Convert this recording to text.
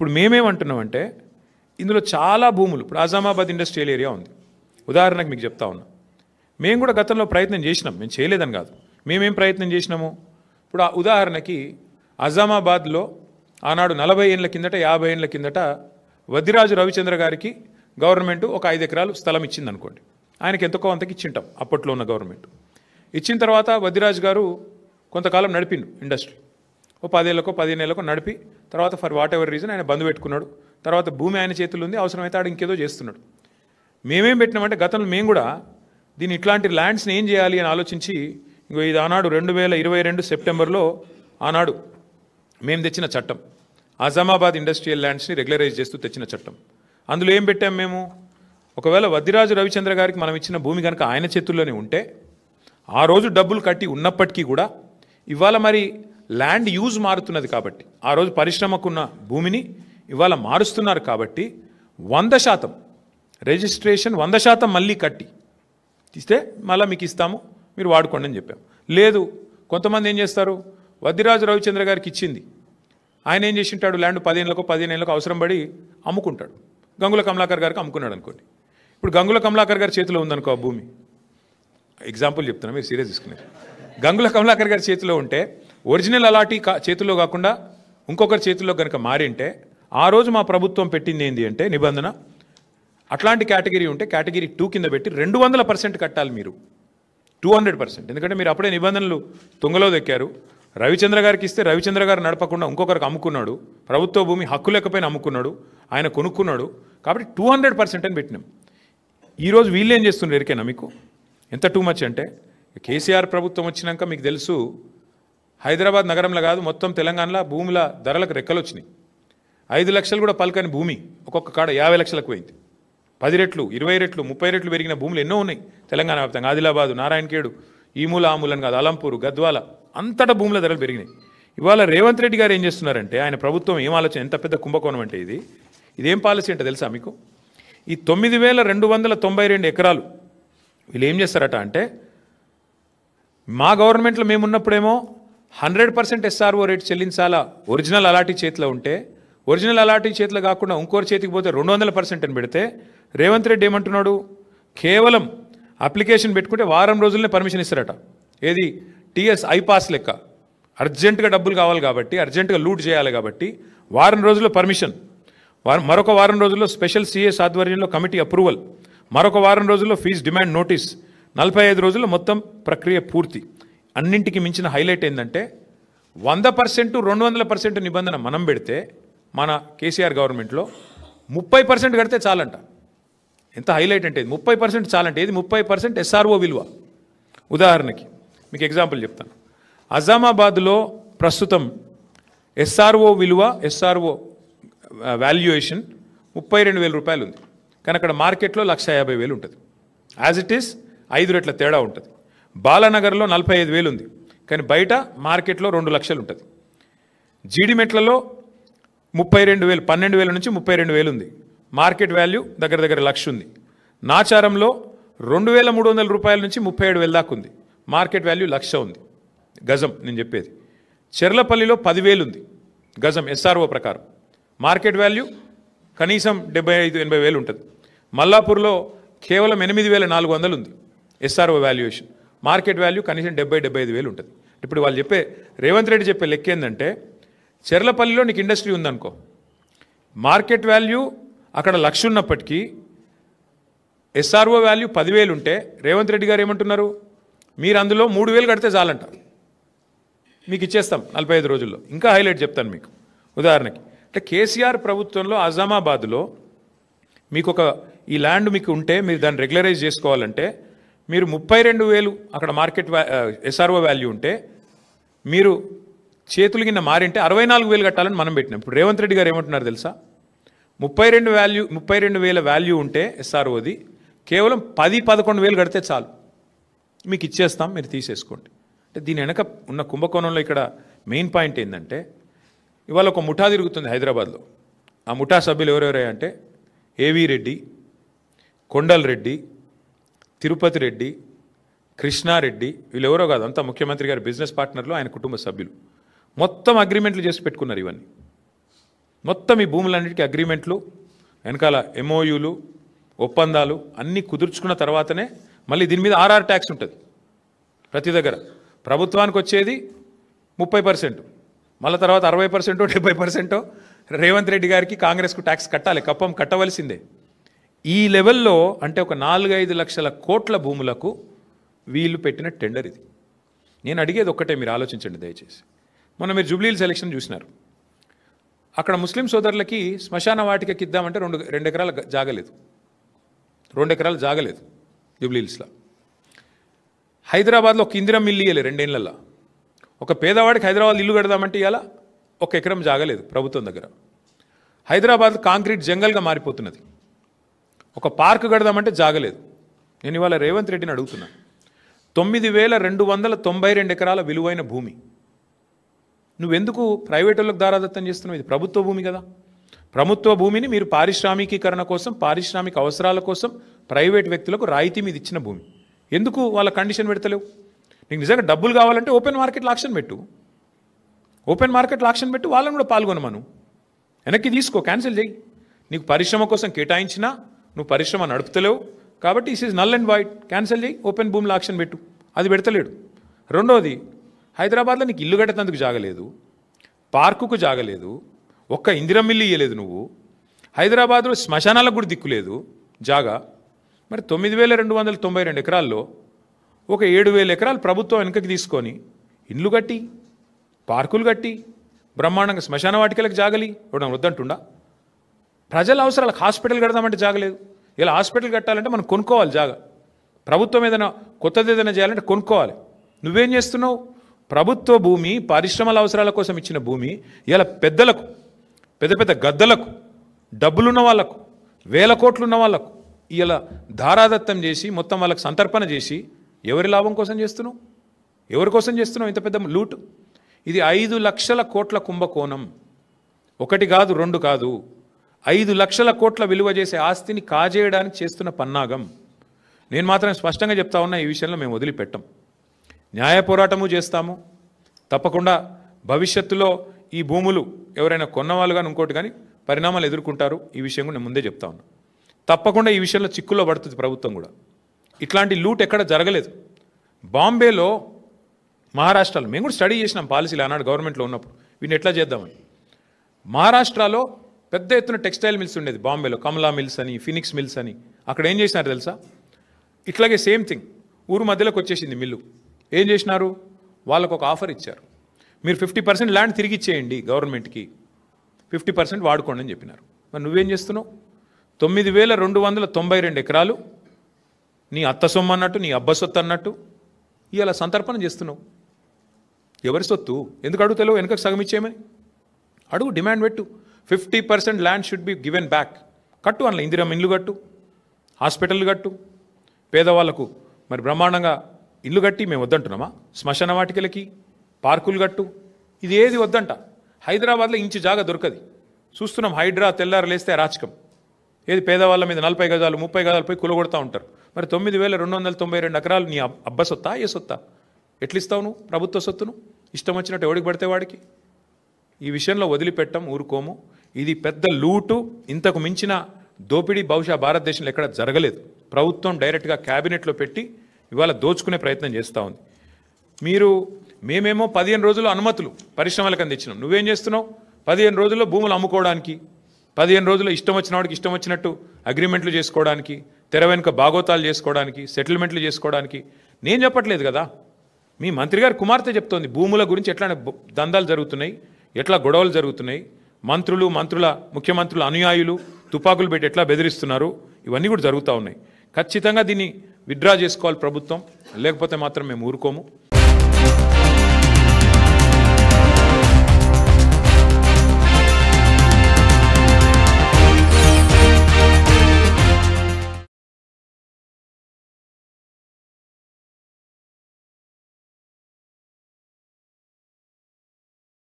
ఇప్పుడు మేమేమంటున్నామంటే ఇందులో చాలా భూములు, ఇప్పుడు ఆజామాబాద్ ఇండస్ట్రియల్ ఏరియా ఉంది, ఉదాహరణకు మీకు చెప్తా ఉన్నా. మేము కూడా గతంలో ప్రయత్నం చేసినాం, మేము చేయలేదని కాదు. మేమేం ప్రయత్నం చేసినాము, ఇప్పుడు ఉదాహరణకి ఆజామాబాద్లో ఆనాడు 40 ఏళ్ళ కిందట 50 ఏళ్ళ కిందట వద్దిరాజు రవిచంద్ర గారికి గవర్నమెంట్ ఒక 5 ఎకరాలు స్థలం ఇచ్చింది అనుకోండి. ఆయనకి ఎంతకో అంతకి ఇచ్చింటాం అప్పట్లో ఉన్న గవర్నమెంట్. ఇచ్చిన తర్వాత వద్దిరాజు గారు కొంతకాలం నడిపిండు ఇండస్ట్రీ, ఓ 10 ఏళ్ళకో 15 ఏళ్ళకో నడిపి తర్వాత ఫర్ వాట్ ఎవర్ రీజన్ ఆయన బంద్ పెట్టుకున్నాడు. తర్వాత భూమి ఆయన చేతుల్లో ఉంది, అవసరమైతే ఆడు ఇంకేదో చేస్తున్నాడు. మేమేం పెట్టినామంటే గతంలో మేము కూడా దీన్ని ఇట్లాంటి ల్యాండ్స్ని ఏం చేయాలి అని ఆలోచించి, ఇంకో ఇది ఆనాడు 2022 సెప్టెంబర్లో ఆనాడు మేము తెచ్చిన చట్టం, ఆజామాబాద్ ఇండస్ట్రియల్ ల్యాండ్స్ని రెగ్యులరైజ్ చేస్తూ తెచ్చిన చట్టం. అందులో ఏం పెట్టాం మేము, ఒకవేళ వద్దిరాజు రవిచంద్ర గారికి మనం ఇచ్చిన భూమి కనుక ఆయన చేతుల్లోనే ఉంటే, ఆ రోజు డబ్బులు కట్టి ఉన్నప్పటికీ కూడా ఇవాళ మరి ల్యాండ్ యూజ్ మారుతున్నది కాబట్టి, ఆ రోజు పరిశ్రమకున్న భూమిని ఇవాళ మారుస్తున్నారు కాబట్టి 100% రిజిస్ట్రేషన్ 100% మళ్ళీ కట్టి ఇస్తే మళ్ళీ మీకు ఇస్తాము, మీరు వాడుకోండి అని చెప్పాం. లేదు, కొంతమంది ఏం చేస్తారు, వద్దిరాజు రవిచంద్ర గారికి ఇచ్చింది, ఆయన ఏం చేసింటాడు, ల్యాండ్ 10 ఏళ్ళకో 15 ఏళ్ళకో అవసరం పడి అమ్ముకుంటాడు. గంగుల కమలాకర్ గారికి అమ్ముకున్నాడు అనుకోండి. ఇప్పుడు గంగుల కమలాకర్ గారి చేతిలో ఉందనుకో ఆ భూమి, ఎగ్జాంపుల్ చెప్తున్నా, మీరు సీరియస్ తీసుకున్నారు. గంగుల కమలాకర్ గారి చేతిలో ఉంటే ఒరిజినల్ అలాటీ చేతిలో కాకుండా ఇంకొకరి చేతిలో కనుక మారింటే, ఆ రోజు మా ప్రభుత్వం పెట్టింది ఏంటి అంటే నిబంధన, అట్లాంటి కేటగిరీ ఉంటే కేటగిరీ 2 కింద పెట్టి 200% కట్టాలి మీరు, 200%. ఎందుకంటే మీరు అప్పుడే నిబంధనలు తుంగలో దెక్కారు. రవిచంద్ర గారికి ఇస్తే రవిచంద్ర గారు నడపకుండా ఇంకొకరికి అమ్ముకున్నాడు, ప్రభుత్వ భూమి హక్కు లేకపోయినా అమ్ముకున్నాడు, ఆయన కొనుక్కున్నాడు, కాబట్టి 200% అని పెట్టినాం. ఈరోజు వీళ్ళు ఏం చేస్తున్నారు ఎరికైనా మీకు, ఎంత టూ మచ్ అంటే, కేసీఆర్ ప్రభుత్వం వచ్చినాక మీకు తెలుసు, హైదరాబాద్ నగరంలో కాదు మొత్తం తెలంగాణలో భూముల ధరలకు రెక్కలు వచ్చినాయి. 5 లక్షలు కూడా పలకని భూమి ఒక్కొక్క కాడ 50 లక్షలకు పోయింది. 10 రెట్లు 20 రెట్లు 30 రెట్లు పెరిగిన భూములు ఎన్నో ఉన్నాయి తెలంగాణ వ్యాప్తంగా. ఆదిలాబాదు, నారాయణఖేడు, ఈ మూల ఆ మూలని కాదు, అలంపూరు, గద్వాల, అంతటా భూముల ధరలు పెరిగినాయి. ఇవాళ రేవంత్ రెడ్డి గారు ఏం చేస్తున్నారంటే, ఆయన ప్రభుత్వం ఏం ఆలోచన, ఎంత పెద్ద కుంభకోణం అంటే ఇదేం పాలసీ అంటే తెలుసా మీకు, ఈ 9292 ఎకరాలు వీళ్ళు ఏం చేస్తారట అంటే, మా గవర్నమెంట్లో మేమున్నప్పుడేమో 100% SRO రేట్ చెల్లించాలా ఒరిజినల్ అలాటీ చేతిలో ఉంటే, ఒరిజినల్ అలాటీ చేతిలో కాకుండా ఇంకోటి చేతికి పోతే 200% అని పెడితే, రేవంత్ రెడ్డి ఏమంటున్నాడు, కేవలం అప్లికేషన్ పెట్టుకుంటే వారం రోజులనే పర్మిషన్ ఇస్తారట. ఏది, TS ఐపాస్ లెక్క, అర్జెంటుగా డబ్బులు కావాలి కాబట్టి, అర్జెంటుగా లూట్ చేయాలి కాబట్టి వారం రోజుల్లో పర్మిషన్, మరొక వారం రోజుల్లో స్పెషల్ CS ఆధ్వర్యంలో కమిటీ అప్రూవల్, మరొక వారం రోజుల్లో ఫీజు డిమాండ్ నోటీస్, 45 రోజుల్లో మొత్తం ప్రక్రియ పూర్తి. అన్నింటికి మించిన హైలైట్ ఏంటంటే 100% 200% నిబంధన మనం పెడితే మన కేసీఆర్ గవర్నమెంట్లో 30% కడితే చాలంట. ఎంత హైలైట్ అంటే 30% చాలంటే, ఏది 30% SRO విలువ. ఉదాహరణకి మీకు ఎగ్జాంపుల్ చెప్తాను. ఆజామాబాద్లో ప్రస్తుతం SRO విలువ, SRO వాల్యుయేషన్ 32,000 రూపాయలు ఉంది, కానీ అక్కడ మార్కెట్లో 150,000 ఉంటుంది. యాజ్ ఇట్ ఈస్ 5 రెట్ల తేడా ఉంటుంది. బాలానగర్లో 45,000 ఉంది, కానీ బయట మార్కెట్లో 2 లక్షలు ఉంటుంది. జీడిమెట్లలో 32,000, 12,000 నుంచి 32,000 ఉంది, మార్కెట్ వాల్యూ దగ్గర దగ్గర 1,00,000 ఉంది. నాచారంలో 2,300 రూపాయల నుంచి 37,000 దాకా ఉంది, మార్కెట్ వాల్యూ 1,00,000 ఉంది గజం. నేను చెప్పేది చెర్లపల్లిలో 10,000 ఉంది గజం SRO ప్రకారం, మార్కెట్ వాల్యూ కనీసం 75,000-80,000 ఉంటుంది. మల్లాపూర్లో కేవలం 8,400 ఉంది SRO వాల్యుయేషన్, మార్కెట్ వాల్యూ కనీసం 70,000-75,000 ఉంటుంది. ఇప్పుడు వాళ్ళు చెప్పే, రేవంత్ రెడ్డి చెప్పే లెక్క ఏంటంటే, చెర్లపల్లిలో నీకు ఇండస్ట్రీ ఉందనుకో, మార్కెట్ వాల్యూ అక్కడ 1,00,000 ఉన్నప్పటికీ SRO వాల్యూ 10,000 ఉంటే, రేవంత్ రెడ్డి గారు ఏమంటున్నారు, మీరు అందులో 3,000 కడితే చాలంట, మీకు ఇచ్చేస్తాం 45 రోజుల్లో. ఇంకా హైలైట్ చెప్తాను మీకు. ఉదాహరణకి అంటే కేసీఆర్ ప్రభుత్వంలో ఆజామాబాద్లో మీకు ఈ ల్యాండ్ మీకు ఉంటే, మీరు దాన్ని రెగ్యులరైజ్ చేసుకోవాలంటే, మీరు 32,000 అక్కడ మార్కెట్ SRO వాల్యూ ఉంటే, మీరు చేతులు కింద మారింటే 64,000 కట్టాలని మనం పెట్టినాం. ఇప్పుడు రేవంత్ రెడ్డి గారు ఏమంటున్నారు తెలుసా, 32,000 వాల్యూ ఉంటే SROది కేవలం 10-11,000 కడితే చాలు, మీకు ఇచ్చేస్తాం, మీరు తీసేసుకోండి. అంటే దీని వెనక ఉన్న కుంభకోణంలో ఇక్కడ మెయిన్ పాయింట్ ఏంటంటే, ఇవాళ ఒక ముఠా తిరుగుతుంది హైదరాబాద్లో. ఆ ముఠా సభ్యులు ఎవరెవరే అంటే, ఏవి రెడ్డి, కొండల్ రెడ్డి, తిరుపతి రెడ్డి, కృష్ణారెడ్డి, వీళ్ళెవరో కాదు, అంతా ముఖ్యమంత్రి గారి బిజినెస్ పార్ట్నర్లు, ఆయన కుటుంబ సభ్యులు. మొత్తం అగ్రిమెంట్లు చేసి పెట్టుకున్నారు ఇవన్నీ. మొత్తం ఈ భూములన్నిటికీ అగ్రిమెంట్లు, వెనకాల ఎంఓయూలు, ఒప్పందాలు అన్నీ కుదుర్చుకున్న తర్వాతనే మళ్ళీ దీని మీద ఆర్ఆర్ ట్యాక్స్ ఉంటుంది. ప్రతి దగ్గర ప్రభుత్వానికి వచ్చేది 30%, మళ్ళీ తర్వాత 60%, 70% రేవంత్ రెడ్డి గారికి, కాంగ్రెస్కు ట్యాక్స్ కట్టాలి, కప్పం కట్టవలసిందే. ఈ లెవెల్లో అంటే ఒక 4-5 లక్షల కోట్ల భూములకు వీళ్ళు పెట్టిన టెండర్ ఇది. నేను అడిగేది ఒక్కటే, మీరు ఆలోచించండి దయచేసి. మొన్న మీరు జూబ్లీహిల్స్ ఎలక్షన్ చూసినారు. అక్కడ ముస్లిం సోదరులకి శ్మశాన వాటికకి ఇద్దామంటే 2 ఎకరాల జాగలేదు, 2 ఎకరాలు జాగలేదు జూబ్లీహిల్స్లో. హైదరాబాద్లో ఒక ఇందిరం ఇల్లు ఇవ్వలేదు 2 ఏళ్లలో. ఒక పేదవాడికి హైదరాబాద్ ఇల్లు కడదామంటే ఇవాళ 1 ఎకరం జాగలేదు ప్రభుత్వం దగ్గర. హైదరాబాద్ కాంక్రీట్ జంగల్గా మారిపోతున్నది. ఒక పార్క్ కడదామంటే జాగలేదు. నేను ఇవాళ రేవంత్ రెడ్డిని అడుగుతున్నా, 9,292 ఎకరాల విలువైన భూమి నువ్వెందుకు ప్రైవేట్ వాళ్ళకి దారాదత్తం చేస్తున్నావు? ఇది ప్రభుత్వ భూమి కదా. ప్రభుత్వ భూమిని మీరు పారిశ్రామికీకరణ కోసం, పారిశ్రామిక అవసరాల కోసం ప్రైవేట్ వ్యక్తులకు రాయితీ మీద ఇచ్చిన భూమి ఎందుకు వాళ్ళ కండిషన్ పెడతలేవు? నీకు నిజంగా డబ్బులు కావాలంటే ఓపెన్ మార్కెట్లో ఆక్షన్ పెట్టు, ఓపెన్ మార్కెట్లో ఆక్షన్ పెట్టు, వాళ్ళని కూడా పాల్గొనమను, వెనక్కి తీసుకో, క్యాన్సిల్ చేయి. నీకు పరిశ్రమ కోసం కేటాయించినా నువ్వు పరిశ్రమ నడుపుతలేవు కాబట్టి is is null and white, cancel చేయి, ఓపెన్ భూమిలో ఆక్షన్ పెట్టు. అది పెడతలేడు. రెండోది, హైదరాబాద్లో నీకు ఇల్లు కట్టేందుకు జాగలేదు, పార్కుకు జాగలేదు, ఒక్క ఇందిరం ఇల్లు ఇయ్యలేదు నువ్వు. హైదరాబాద్లో శ్మశానాలకు కూడా దిక్కులేదు జాగా. మరి 9,292 ఎకరాల్లో ఒక 7,000 ఎకరాలు ప్రభుత్వం వెనకకి తీసుకొని ఇండ్లు కట్టి, పార్కులు కట్టి, బ్రహ్మాండంగా శ్మశాన వాటికలకు జాగలి ఇవ్వడం వద్దంటుండా? ప్రజల అవసరాలకు హాస్పిటల్ కడదామంటే జాగలేదు. ఇలా హాస్పిటల్ కట్టాలంటే మనం కొనుక్కోవాలి జాగా. ప్రభుత్వం ఏదైనా కొత్తది ఏదైనా చేయాలంటే కొనుక్కోవాలి. నువ్వేం చేస్తున్నావు? ప్రభుత్వ భూమి, పరిశ్రమల అవసరాల కోసం ఇచ్చిన భూమి ఇలా పెద్దలకు, పెద్ద పెద్ద గద్దలకు, డబ్బులున్న వాళ్లకు, 1,000 కోట్లు ఉన్న వాళ్లకు ఇలా ధారాదత్తం చేసి మొత్తం వాళ్ళకి సంతర్పణ చేసి ఎవరి లాభం కోసం చేస్తున్నావు? ఎవరి కోసం చేస్తున్నావు ఇంత పెద్ద లూటు? ఇది 5 లక్షల కోట్ల కుంభకోణం. 1 కాదు, 2 కాదు, 5 లక్షల కోట్ల విలువ చేసే ఆస్తిని కాజేయడానికి చేస్తున్న పన్నాగం. నేను మాత్రం స్పష్టంగా చెప్తా ఉన్నా, ఈ విషయంలో మేము వదిలిపెట్టాం. న్యాయ పోరాటము చేస్తాము తప్పకుండా. భవిష్యత్తులో ఈ భూములు ఎవరైనా కొన్నవాళ్ళు కానీ ఇంకోటి కానీ పరిణామాలు ఎదుర్కొంటారు. ఈ విషయం కూడా నేను ముందే చెప్తా ఉన్నా. తప్పకుండా ఈ విషయంలో చిక్కుల్లో పడుతుంది ప్రభుత్వం కూడా. ఇట్లాంటి లూట్ ఎక్కడ జరగలేదు. బాంబేలో, మహారాష్ట్రలో మేము కూడా స్టడీ చేసినాం పాలసీలు ఆనాడు గవర్నమెంట్లో ఉన్నప్పుడు వీటిని ఎట్లా చేద్దామని. మహారాష్ట్రలో పెద్ద ఎత్తున టెక్స్టైల్ మిల్స్ ఉండేది బాంబేలో, కమలా మిల్స్ అని, ఫినిక్స్ మిల్స్ అని. అక్కడ ఏం చేసినారు తెలుసా? ఇట్లాగే సేమ్ థింగ్ ఊరు మధ్యలోకి వచ్చేసింది మిల్లు. ఏం చేసినారు? వాళ్ళకు ఒక ఆఫర్ ఇచ్చారు, మీరు 50% ల్యాండ్ తిరిగి ఇచ్చేయండి గవర్నమెంట్కి, 50% వాడుకోండి అని చెప్పినారు. మరి నువ్వేం చేస్తున్నావు? 9,292 ఎకరాలు నీ అత్త సొమ్ము అన్నట్టు, నీ అబ్బ సొత్తు అన్నట్టు ఇలా సంతర్పణ చేస్తున్నావు. ఎవరి సొత్తు? ఎందుకు అడుగుతావు? వెనకకు సగం ఇచ్చేయమని అడుగు, డిమాండ్ పెట్టు. 50% land should be given back. కట్టు, అందులో ఇందిరం ఇల్లు కట్టు, హాస్పిటల్ కట్టు, పేదవాళ్లకు మరి బ్రహ్మాండంగా ఇల్లు కట్టి మేము వద్దంటున్నామా? శ్మశాన వాటికలకి పార్కులు కట్టు. ఇది ఏది వద్దంట. హైదరాబాద్లో ఇంచు జాగా దొరకది. చూస్తున్నాం, హైడ్రా తెల్లారు లేస్తే రాచకం. ఏది పేదవాళ్ళ మీద 40 గజాలు 30 గజాలు పోయి కులగొడతా ఉంటారు. మరి 9,292 ఎకరాలు నీ అబ్బ సొత్తా, ఏ సొత్తా? ఎట్లిస్తావు నువ్వు ప్రభుత్వ సొత్తును? ఇష్టం వచ్చినట్టు ఎవడికి పడితే వాడికి. ఈ విషయంలో వదిలిపెట్టం, ఊరుకోము. ఇది పెద్ద లూటు. ఇంతకు మించిన దోపిడీ బహుశా భారతదేశంలో ఎక్కడ జరగలేదు. ప్రభుత్వం డైరెక్ట్గా క్యాబినెట్లో పెట్టి ఇవాళ దోచుకునే ప్రయత్నం చేస్తూ ఉంది. మేమేమో 15 రోజుల్లో అనుమతులు పరిశ్రమలకు అందించినాం. నువ్వేం చేస్తున్నావు? 15 రోజుల్లో భూములు అమ్ముకోవడానికి, 15 రోజుల్లో ఇష్టం వచ్చిన వాడికి ఇష్టం వచ్చినట్టు అగ్రిమెంట్లు చేసుకోవడానికి, తెర వెనుక బాగోతాలు చేసుకోవడానికి, సెటిల్మెంట్లు చేసుకోవడానికి. నేను చెప్పట్లేదు కదా, మీ మంత్రి గారు కుమార్తె చెప్తోంది భూముల గురించి ఎట్లా దందాలు జరుగుతున్నాయి, ఎట్లా గొడవలు జరుగుతున్నాయి, ముఖ్యమంత్రుల అనుయాయులు తుపాకులు పెట్టి ఎట్లా బెదిరిస్తున్నారు, ఇవన్నీ కూడా జరుగుతూ ఉన్నాయి. ఖచ్చితంగా దీన్ని విత్డ్రా చేసుకోవాలి ప్రభుత్వం, లేకపోతే మాత్రం మేము ఊరుకోము.